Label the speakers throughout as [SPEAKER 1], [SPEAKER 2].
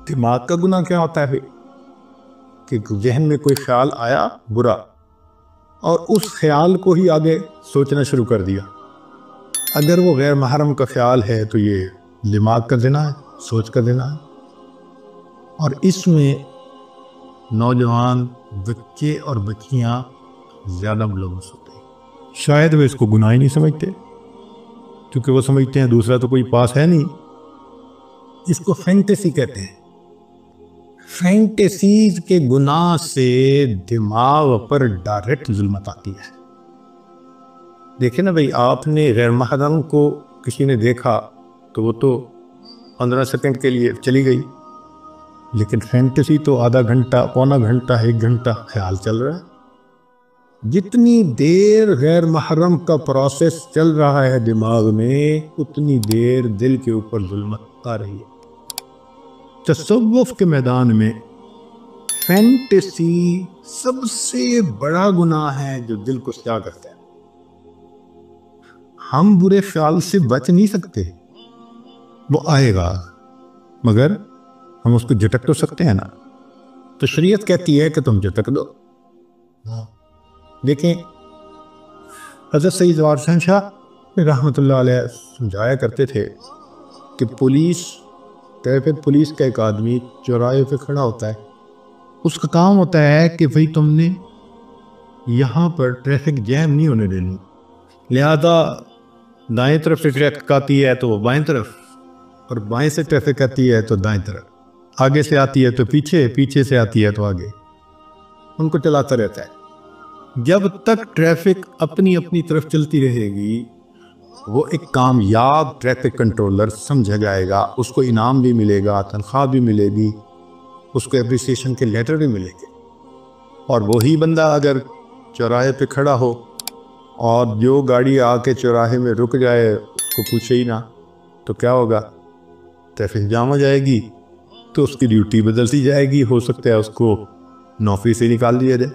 [SPEAKER 1] دماغ کا گناہ کیا ہوتا ہے کہ ذہن میں کوئی خیال آیا برا اور اس خیال کو ہی آگے سوچنا شروع کر دیا. اگر وہ غیر محرم کا خیال ہے تو یہ دماغ کا زنا ہے، سوچ کا زنا ہے. اور اس میں نوجوان بچے اور بچیاں زیادہ ملوث ہوتے ہیں. شاید وہ اس کو گناہ ہی نہیں سمجھتے کیونکہ وہ سمجھتے ہیں دوسرا تو کوئی پاس ہے نہیں. اس کو فینٹیسی کہتے ہیں. فینٹیسیز کے گناہ سے دماغ پر ڈائریکٹ ظلمت آتی ہے. دیکھیں نا بھئی، آپ نے غیر محرم کو کسی نے دیکھا تو وہ تو 15 سیکنڈ کے لیے چلی گئی، لیکن فینٹیسی تو آدھا گھنٹہ، پونا گھنٹہ، 1 گھنٹہ خیال چل رہا ہے. جتنی دیر غیر محرم کا پروسیس چل رہا ہے دماغ میں، اتنی دیر دل کے اوپر ظلمت آ رہی ہے. تصوف کے میدان میں فینٹیسی سب سے بڑا گناہ ہے جو دل کو سیاہ کرتا ہے. ہم برے خیال سے بچ نہیں سکتے، وہ آئے گا، مگر ہم اس کو جھٹک تو سکتے ہیں نا. تو شریعت کہتی ہے کہ تم جھٹک دو. دیکھیں، حضرت سید جوار حسین شاہ رحمۃ اللہ علیہ سمجھایا کرتے تھے کہ ٹریفک پولیس کا ایک آدمی چوراہے پہ کھڑا ہوتا ہے. اس کا کام ہوتا ہے کہ بھئی تم نے یہاں پر ٹریفک جیم نہیں ہونے دینی، لہذا دائیں طرف سے ٹریفک آتی ہے تو وہ بائیں طرف، اور بائیں سے ٹریفک آتی ہے تو دائیں طرف، آگے سے آتی ہے تو پیچھے، پیچھے سے آتی ہے تو آگے، ان کو چلاتا رہتا ہے. جب تک ٹریفک اپنی اپنی طرف چلتی رہے گی وہ ایک کامیاب ٹریفک کنٹرولر سمجھا جائے گا. اس کو انعام بھی ملے گا، تنخواہ بھی ملے گی، اس کو اپریسیشن کے لیٹر بھی ملے گے. اور وہی بندہ اگر چوراہے پہ کھڑا ہو اور جو گاڑی آ کے چوراہے میں رک جائے اس کو پوچھے ہی نہ تو کیا ہوگا؟ ٹریفک جام ہو جائے گی، تو اس کی ڈیوٹی بدلتی جائے گی، ہو سکتا ہے اس کو نوکری سے نکال دیا جائے.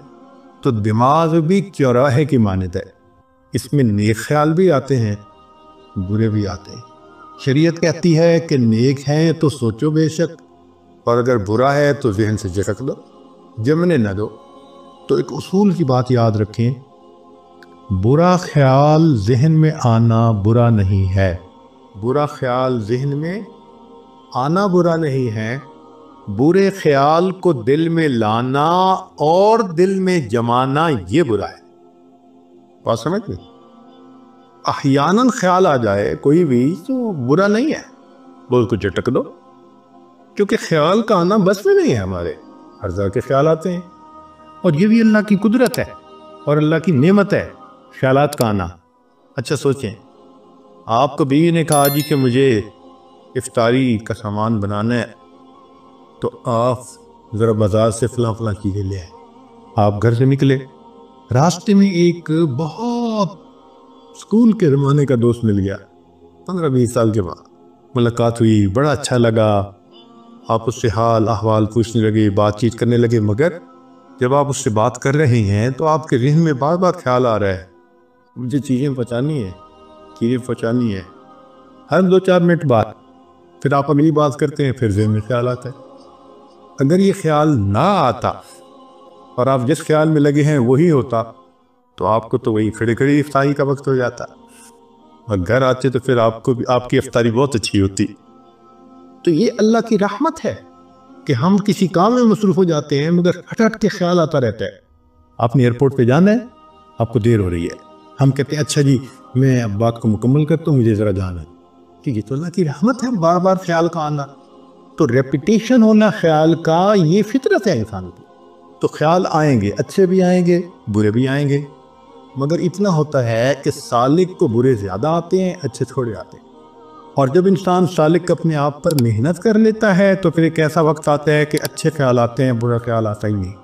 [SPEAKER 1] تو دماغ بھی چوراہے کی مانند ہے، اس میں نیک خیال بھی آتے ہیں، برے بھی آتے ہیں. شریعت کہتی ہے کہ نیک ہیں تو سوچو بے شک، اور اگر برا ہے تو ذہن سے جھٹک دو، جمنے نہ دو. تو ایک اصول کی بات یاد رکھیں، برا خیال ذہن میں آنا برا نہیں ہے. برا خیال ذہن میں آنا برا نہیں ہے، برے خیال کو دل میں لانا اور دل میں جمانا یہ برا ہے. بات سمجھ گئے؟ احیاناً خیال آ جائے کوئی بھی تو برا نہیں ہے، وہ اس کو جھٹک دو، کیونکہ خیال کا آنا بس میں نہیں ہے. ہمارے ہر طرح کے خیال آتے ہیں، اور یہ بھی اللہ کی قدرت ہے اور اللہ کی نعمت ہے خیالات کا آنا. اچھا سوچیں، آپ کو بیوی نے کہا جی کہ مجھے افطاری کا سامان بنانا ہے، تو آپ ذرا بازار سے فلاں فلاں چیزیں لے آئے. آپ گھر سے نکلے، راستے میں ایک بہت اسکول کے زمانے کا دوست مل گیا. 15-20 سال کے بعد ملاقات ہوئی، بڑا اچھا لگا، آپ اس سے حال احوال پوچھنے لگے، بات چیت کرنے لگے. مگر جب آپ اس سے بات کر رہے ہیں تو آپ کے ذہن میں بار بار خیال آ رہا ہے مجھے چیزیں پہنچانی ہے. ہر 2-4 منٹ بعد پھر آپ اگلی بات کرتے ہیں، پھر ذہن میں خیال آتا ہے. اگر یہ خیال نہ آتا اور آپ جس خیال میں لگے ہیں وہی ہوتا تو آپ کو تو وہی کھڑے کھڑے افطاری کا وقت ہو جاتا، اور گھر آتے تو پھر آپ کو بھی آپ کی افطاری بہت اچھی ہوتی. تو یہ اللہ کی رحمت ہے کہ ہم کسی کام میں مصروف ہو جاتے ہیں مگر ہٹ ہٹ کے خیال آتا رہتا ہے. آپ نے ایئرپورٹ پہ جانا ہے، آپ کو دیر ہو رہی ہے، ہم کہتے ہیں اچھا جی میں اب بات کو مکمل کرتا ہوں، مجھے ذرا جانا ہے. کہ یہ تو اللہ کی رحمت ہے، بار بار خیال کا آنا. تو ریپیٹیشن ہونا خیال کا یہ فطرت ہے انسان کی. تو خیال آئیں گے، اچھے بھی آئیں گے، برے بھی آئیں گے، مگر اتنا ہوتا ہے کہ سالک کو برے زیادہ آتے ہیں، اچھے تھوڑے آتے ہیں. اور جب انسان سالک اپنے آپ پر محنت کر لیتا ہے تو پھر ایک ایسا وقت آتا ہے کہ اچھے خیال آتے ہیں، برا خیال آتا ہی نہیں.